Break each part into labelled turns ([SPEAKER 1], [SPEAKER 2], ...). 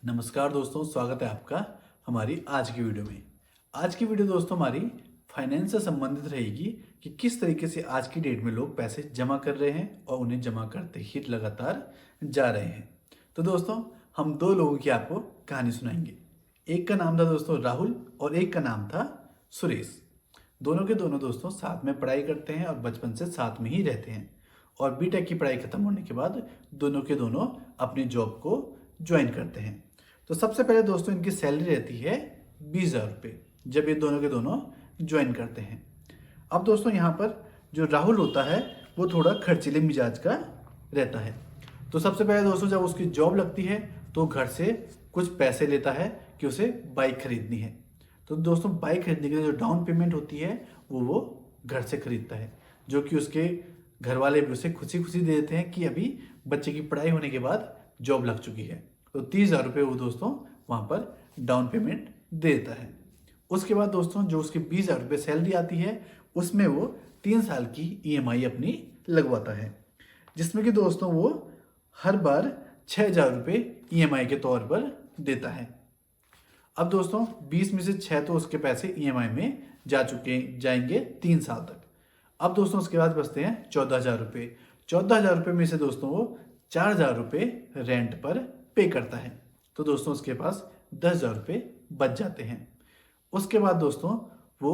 [SPEAKER 1] नमस्कार दोस्तों, स्वागत है आपका हमारी आज की वीडियो में। आज की वीडियो दोस्तों हमारी फाइनेंस से संबंधित रहेगी कि किस तरीके से आज की डेट में लोग पैसे जमा कर रहे हैं और उन्हें जमा करते ही लगातार जा रहे हैं। तो दोस्तों हम दो लोगों की आपको कहानी सुनाएंगे। एक का नाम था दोस्तों राहुल और एक का नाम था सुरेश। दोनों के दोनों दोस्तों साथ में पढ़ाई करते हैं और बचपन से साथ में ही रहते हैं। और बीटेक की पढ़ाई खत्म होने के बाद दोनों के दोनों अपनी जॉब को ज्वाइन करते हैं। तो सबसे पहले दोस्तों इनकी सैलरी रहती है 20,000 रुपये जब ये दोनों के दोनों ज्वाइन करते हैं। अब दोस्तों यहाँ पर जो राहुल होता है वो थोड़ा खर्चीले मिजाज का रहता है। तो सबसे पहले दोस्तों जब उसकी जॉब लगती है तो घर से कुछ पैसे लेता है कि उसे बाइक खरीदनी है। तो दोस्तों बाइक खरीदने के लिए जो डाउन पेमेंट होती है वो घर से खरीदता है, जो कि उसके घर वाले भी उसे खुशी खुशी दे देते हैं कि अभी बच्चे की पढ़ाई होने के बाद जॉब लग चुकी है। तो 30,000 रुपये वो दोस्तों वहाँ पर डाउन पेमेंट दे देता है। उसके बाद दोस्तों जो उसकी 20,000 रुपये सैलरी आती है उसमें वो 3 साल की EMI अपनी लगवाता है, जिसमें कि दोस्तों वो हर बार 6,000 रुपये EMI के तौर पर देता है। अब दोस्तों 20 में से 6 तो उसके पैसे EMI में जाएंगे 3 साल तक। अब दोस्तों उसके बाद बचते हैं 14,000 रुपये। 14,000 रुपये में से दोस्तों वो 4,000 रुपये रेंट पर पे करता है। तो दोस्तों उसके पास 10,000 रुपये बच जाते हैं। उसके बाद दोस्तों वो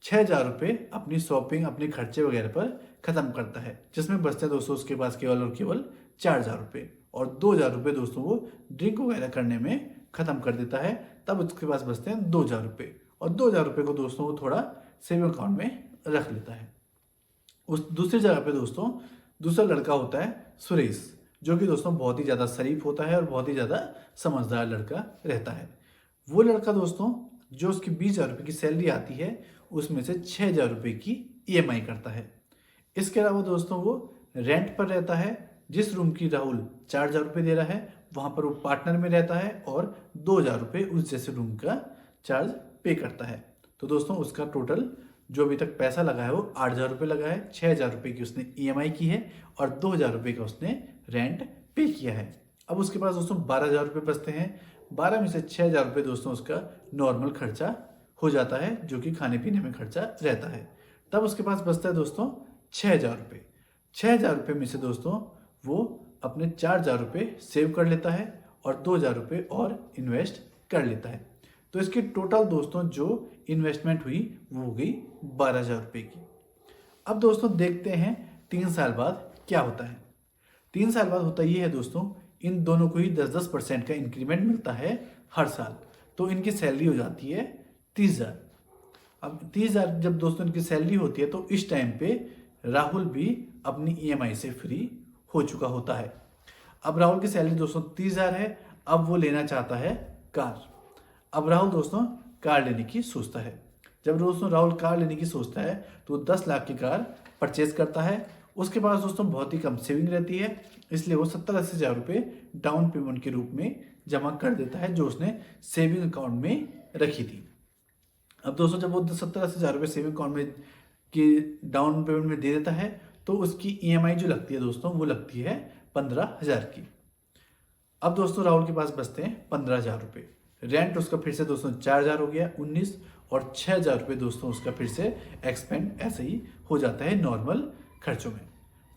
[SPEAKER 1] 6,000 रुपये अपनी शॉपिंग अपने खर्चे वगैरह पर ख़त्म करता है, जिसमें बचते हैं दोस्तों उसके पास केवल और केवल 4,000 रुपये। और 2,000 रुपये दोस्तों वो ड्रिंक वगैरह करने में ख़त्म कर देता है। तब उसके पास बचते हैं 2,000 रुपये। और 2,000 रुपये को दोस्तों वो थोड़ा सेविंग अकाउंट में रख लेता है। उस दूसरी जगह पे दोस्तों दूसरा लड़का होता है सुरेश, जो कि दोस्तों बहुत ही ज़्यादा शरीफ होता है और बहुत ही ज़्यादा समझदार लड़का रहता है। वो लड़का दोस्तों जो उसकी 20,000 रुपये की सैलरी आती है उसमें से 6,000 रुपये की EMI करता है। इसके अलावा दोस्तों वो रेंट पर रहता है। जिस रूम की राहुल 4,000 रुपये दे रहा है वहाँ पर वो पार्टनर में रहता है और 2,000 रुपये उस जैसे रूम का चार्ज पे करता है। तो दोस्तों उसका टोटल जो अभी तक पैसा लगा है वो 8,000 रुपये लगा है। 6,000 रुपये की उसने EMI की है और 2,000 रुपये का उसने रेंट पे किया है। अब उसके पास दोस्तों 12,000 रुपये बचते हैं। 12 में से 6,000 रुपये दोस्तों उसका नॉर्मल खर्चा हो जाता है, जो कि खाने पीने में खर्चा रहता है। तब उसके पास बचता है दोस्तों 6,000 रुपये। 6,000 रुपये में से दोस्तों वो अपने 4,000 रुपये सेव कर लेता है और 2,000 रुपये और इन्वेस्ट कर लेता है। तो इसकी टोटल दोस्तों जो इन्वेस्टमेंट हुई वो हो गई 12,000 रुपये की। अब दोस्तों देखते हैं 3 साल बाद क्या होता है। 3 साल बाद होता ये है दोस्तों इन दोनों को ही 10-10% का इंक्रीमेंट मिलता है हर साल। तो इनकी सैलरी हो जाती है 30,000। अब 30,000 जब दोस्तों इनकी सैलरी होती है तो इस टाइम पे राहुल भी अपनी EMI से फ्री हो चुका होता है। अब राहुल की सैलरी दोस्तों 30,000 है। अब वो लेना चाहता है कार। अब राहुल दोस्तों कार लेने की सोचता है। जब दोस्तों राहुल कार लेने की सोचता है तो 10 लाख की कार परचेज करता है। उसके पास दोस्तों बहुत ही कम सेविंग रहती है, इसलिए वो 70-80 हज़ार रुपये डाउन पेमेंट के रूप में जमा कर देता है जो उसने सेविंग अकाउंट में रखी थी। अब दोस्तों जब वो 70-80 हज़ार रुपये सेविंग अकाउंट में की डाउन पेमेंट में दे देता है तो उसकी EMI जो लगती है दोस्तों वो लगती है 15,000 की। अब दोस्तों राहुल के पास बचते हैं 15,000 रुपये। रेंट उसका फिर से दोस्तों 4,000 हो गया 19 और 6,000 रुपये दोस्तों उसका फिर से एक्सपेंड ऐसे ही हो जाता है नॉर्मल खर्चों में।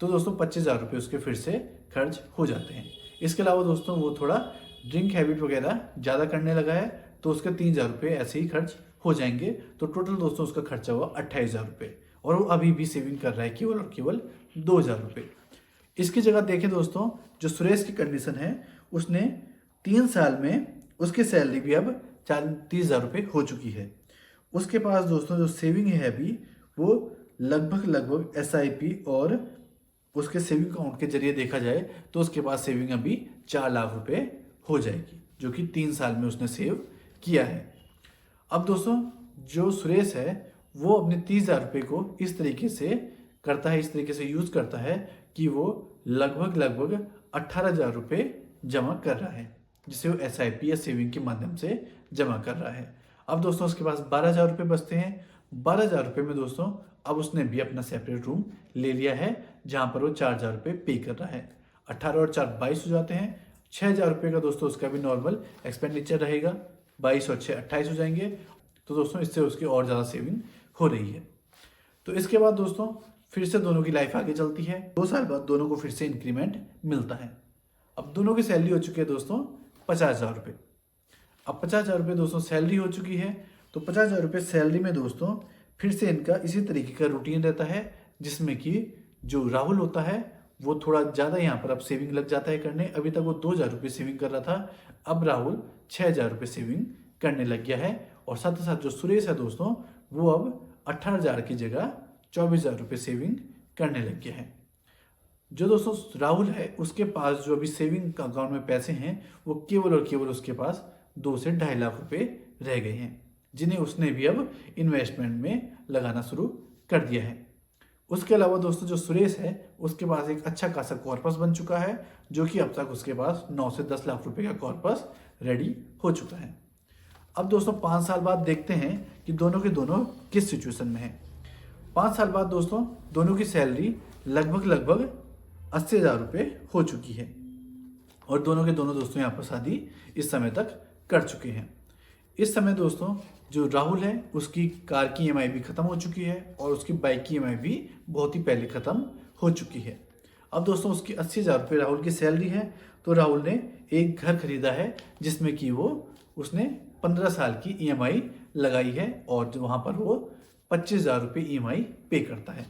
[SPEAKER 1] तो दोस्तों 25,000 रुपये उसके फिर से खर्च हो जाते हैं। इसके अलावा दोस्तों वो थोड़ा ड्रिंक हैबिट वगैरह ज़्यादा करने लगा है तो उसके 3,000 रुपये ऐसे ही खर्च हो जाएंगे। तो टोटल दोस्तों उसका खर्चा हुआ 28,000 रुपये और वो अभी भी सेविंग कर रहा है केवल और केवल 2,000 रुपये। इसकी जगह देखें दोस्तों जो सुरेश की कंडीशन है उसने 3 साल में उसकी सैलरी भी अब 30,000 रुपये हो चुकी है। उसके पास दोस्तों जो सेविंग है अभी वो लगभग SIP और उसके सेविंग अकाउंट के जरिए देखा जाए तो उसके पास सेविंग अभी 4 लाख रुपए हो जाएगी, जो कि 3 साल में उसने सेव किया है। अब दोस्तों जो सुरेश है वो अपने 30,000 रुपये को इस तरीके से करता है, इस तरीके से यूज़ करता है कि वो लगभग 18,000 रुपये जमा कर रहा है, जिसे वो SIP या सेविंग के माध्यम से जमा कर रहा है। अब दोस्तों उसके पास 12,000 रुपये बचते हैं। 12,000 रुपये में दोस्तों अब उसने भी अपना सेपरेट रूम ले लिया है जहाँ पर वो 4,000 रुपये पे कर रहा है। 18 और 4 22 हो जाते हैं। 6,000 रुपये का दोस्तों उसका भी नॉर्मल एक्सपेंडिचर रहेगा। 22 और 6 28 हो जाएंगे। तो दोस्तों इससे उसकी और ज़्यादा सेविंग हो रही है। तो इसके बाद दोस्तों फिर से दोनों की लाइफ आगे चलती है। 2 साल बाद दोनों को फिर से इंक्रीमेंट मिलता है। अब दोनों की सैलरी हो चुकी है दोस्तों 50,000 रुपये। अब 50,000 रुपये दोस्तों सैलरी हो चुकी है। तो 50,000 रुपये सैलरी में दोस्तों फिर से इनका इसी तरीके का रूटीन रहता है, जिसमें कि जो राहुल होता है वो थोड़ा ज़्यादा यहाँ पर अब सेविंग लग जाता है करने। अभी तक वो 2,000 रुपये सेविंग कर रहा था, अब राहुल 6,000 रुपये सेविंग करने लग गया है। और साथ ही साथ जो सुरेश है दोस्तों वो अब 18,000 की जगह 24,000 रुपये सेविंग करने लग गया है। जो दोस्तों राहुल है उसके पास जो अभी सेविंग अकाउंट में पैसे हैं वो केवल और केवल उसके पास 2 से 2.5 लाख रुपए रह गए हैं, जिन्हें उसने भी अब इन्वेस्टमेंट में लगाना शुरू कर दिया है। उसके अलावा दोस्तों जो सुरेश है उसके पास एक अच्छा खासा कॉर्पस बन चुका है, जो कि अब तक उसके पास 9 से 10 लाख रुपए का कॉर्पस रेडी हो चुका है। अब दोस्तों 5 साल बाद देखते हैं कि दोनों के दोनों किस सिचुएशन में हैं। 5 साल बाद दोस्तों दोनों की सैलरी लगभग 80,000 रुपये हो चुकी है और दोनों के दोनों दोस्तों यहाँ पर शादी इस समय तक कर चुके हैं। इस समय दोस्तों जो राहुल है उसकी कार की ईएमआई भी खत्म हो चुकी है और उसकी बाइक की ईएमआई भी बहुत ही पहले खत्म हो चुकी है। अब दोस्तों उसकी 80,000 रुपये राहुल की सैलरी है। तो राहुल ने एक घर खरीदा है, जिसमें कि उसने 15 साल की ईएमआई लगाई है और जो वहाँ पर वो 25,000 रुपये ईएमआई पे करता है।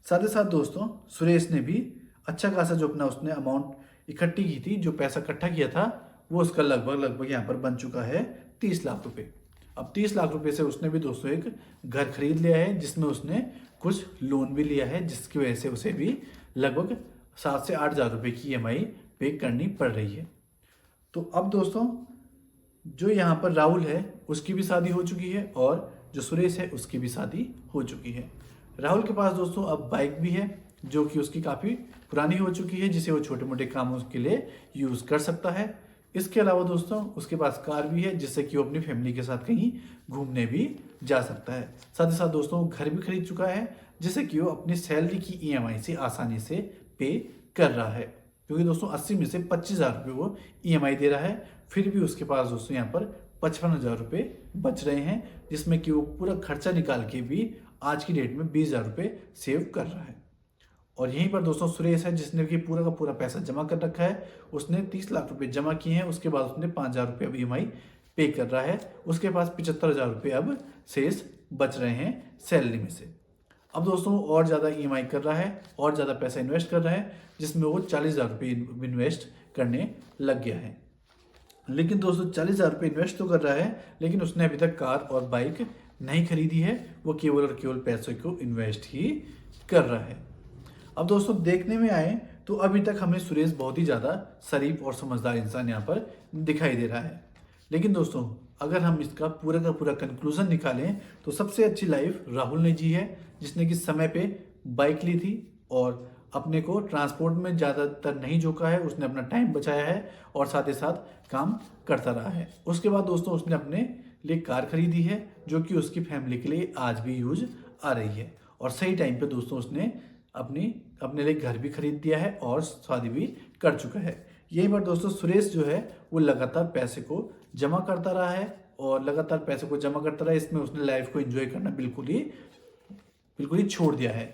[SPEAKER 1] साथ ही साथ दोस्तों सुरेश ने भी अच्छा खासा जो अपना उसने अमाउंट इकट्ठी की थी, जो पैसा इकट्ठा किया था, वो उसका लगभग यहाँ पर बन चुका है 30 लाख रुपए। अब 30 लाख रुपए से उसने भी दोस्तों एक घर खरीद लिया है, जिसमें उसने कुछ लोन भी लिया है, जिसकी वजह से उसे भी लगभग 7 से 8,000 रुपये की ईएमआई पे करनी पड़ रही है। तो अब दोस्तों जो यहाँ पर राहुल है उसकी भी शादी हो चुकी है और जो सुरेश है उसकी भी शादी हो चुकी है। राहुल के पास दोस्तों अब बाइक भी है, जो कि उसकी काफ़ी पुरानी हो चुकी है, जिसे वो छोटे मोटे कामों के लिए यूज़ कर सकता है। इसके अलावा दोस्तों उसके पास कार भी है, जिससे कि वो अपनी फैमिली के साथ कहीं घूमने भी जा सकता है। साथ ही साथ दोस्तों घर भी खरीद चुका है, जिससे कि वो अपनी सैलरी की ईएमआई से आसानी से पे कर रहा है, क्योंकि दोस्तों 80 में से 25,000 रुपये वो ईएमआई दे रहा है। फिर भी उसके पास दोस्तों यहाँ पर 55,000 रुपये बच रहे हैं, जिसमें कि वो पूरा खर्चा निकाल के भी आज की डेट में 20,000 रुपये सेव कर रहा है। और यहीं पर दोस्तों सुरेश है, जिसने कि पूरा का पूरा पैसा जमा कर रखा है। उसने 30 लाख रुपए जमा किए हैं, उसके बाद उसने 5,000 रुपये अब ईएमआई पे कर रहा है। उसके पास 75,000 रुपये अब शेष बच रहे हैं सैलरी में से। अब दोस्तों और ज़्यादा ईएमआई कर रहा है और ज़्यादा पैसा इन्वेस्ट कर रहा है, जिसमें वो 40,000 रुपये इन्वेस्ट करने लग गया है। लेकिन दोस्तों 40,000 रुपये इन्वेस्ट तो कर रहा है, लेकिन उसने अभी तक कार और बाइक नहीं खरीदी है। वो केवल और केवल पैसों को इन्वेस्ट ही कर रहा है। अब दोस्तों देखने में आए तो अभी तक हमें सुरेश बहुत ही ज़्यादा शरीफ और समझदार इंसान यहाँ पर दिखाई दे रहा है। लेकिन दोस्तों अगर हम इसका पूरा का पूरा कंक्लूजन निकालें तो सबसे अच्छी लाइफ राहुल ने जी है, जिसने कि समय पे बाइक ली थी और अपने को ट्रांसपोर्ट में ज़्यादातर नहीं झोंका है। उसने अपना टाइम बचाया है और साथ ही साथ काम करता रहा है। उसके बाद दोस्तों उसने अपने लिए कार खरीदी है, जो कि उसकी फैमिली के लिए आज भी यूज आ रही है। और सही टाइम पे दोस्तों उसने अपने लिए घर भी खरीद दिया है और शादी भी कर चुका है। यही पर दोस्तों सुरेश जो है वो लगातार पैसे को जमा करता रहा है और लगातार पैसे को जमा करता रहा है। इसमें उसने लाइफ को एंजॉय करना बिल्कुल ही छोड़ दिया है।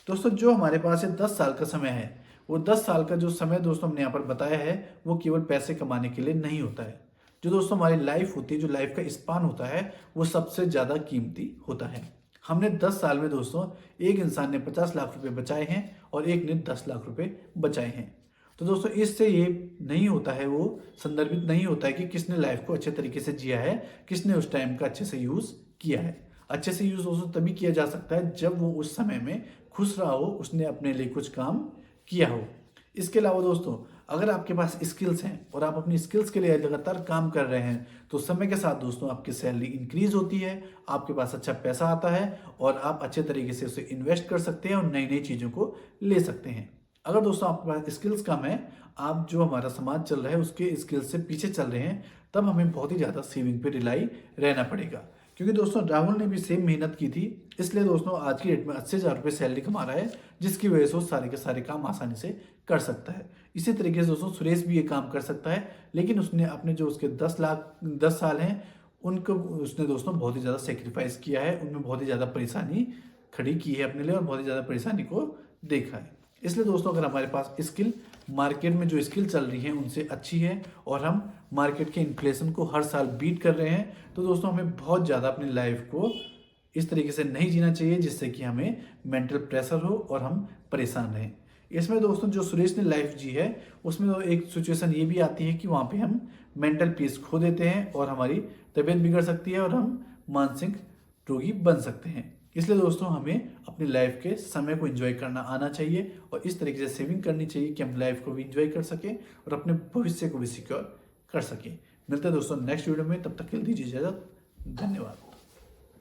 [SPEAKER 1] दोस्तों जो हमारे पास है 10 साल का समय है, वो 10 साल का जो समय दोस्तों हमने यहाँ पर बताया है वो केवल पैसे कमाने के लिए नहीं होता है। जो दोस्तों हमारी लाइफ होती है, जो लाइफ का स्पान होता है, वो सबसे ज़्यादा कीमती होता है। हमने 10 साल में दोस्तों एक इंसान ने 50 लाख रुपए बचाए हैं और एक ने 10 लाख रुपए बचाए हैं। तो दोस्तों इससे ये नहीं होता है, वो संदर्भित नहीं होता है कि किसने लाइफ को अच्छे तरीके से जिया है, किसने उस टाइम का अच्छे से यूज़ किया है। अच्छे से यूज़ दोस्तों तभी किया जा सकता है जब वो उस समय में खुश रहा हो, उसने अपने लिए कुछ काम किया हो। इसके अलावा दोस्तों अगर आपके पास स्किल्स हैं और आप अपनी स्किल्स के लिए लगातार काम कर रहे हैं तो समय के साथ दोस्तों आपकी सैलरी इंक्रीज होती है, आपके पास अच्छा पैसा आता है और आप अच्छे तरीके से उसे इन्वेस्ट कर सकते हैं और नई नई चीज़ों को ले सकते हैं। अगर दोस्तों आपके पास स्किल्स कम है, आप जो हमारा समाज चल रहा है उसके स्किल्स से पीछे चल रहे हैं, तब हमें बहुत ही ज़्यादा सेविंग पे रिलाई रहना पड़ेगा। क्योंकि दोस्तों राहुल ने भी सेम मेहनत की थी, इसलिए दोस्तों आज की डेट में 80,000 रुपये सैलरी कमा रहा है, जिसकी वजह से वो सारे के सारे काम आसानी से कर सकता है। इसी तरीके से दोस्तों सुरेश भी ये काम कर सकता है, लेकिन उसने अपने जो उसके 10 साल हैं उनको उसने दोस्तों बहुत ही ज़्यादा सेक्रीफाइस किया है, उनमें बहुत ही ज़्यादा परेशानी खड़ी की है अपने लिए और बहुत ही ज़्यादा परेशानी को देखा है। इसलिए दोस्तों अगर हमारे पास स्किल मार्केट में जो स्किल चल रही है उनसे अच्छी है और हम मार्केट के इन्फ्लेशन को हर साल बीट कर रहे हैं, तो दोस्तों हमें बहुत ज़्यादा अपनी लाइफ को इस तरीके से नहीं जीना चाहिए जिससे कि हमें मेंटल प्रेशर हो और हम परेशान रहें। इसमें दोस्तों जो सुरेश ने लाइफ जी है उसमें तो एक सिचुएशन ये भी आती है कि वहाँ पे हम मेंटल पीस खो देते हैं और हमारी तबीयत बिगड़ सकती है और हम मानसिक रोगी बन सकते हैं। इसलिए दोस्तों हमें अपनी लाइफ के समय को एंजॉय करना आना चाहिए और इस तरीके से सेविंग करनी चाहिए कि हम लाइफ को भी एंजॉय कर सकें और अपने भविष्य को भी सिक्योर कर सकें। मिलते हैं दोस्तों नेक्स्ट वीडियो में, तब तक के लिए दीजिए इजाजत। धन्यवाद।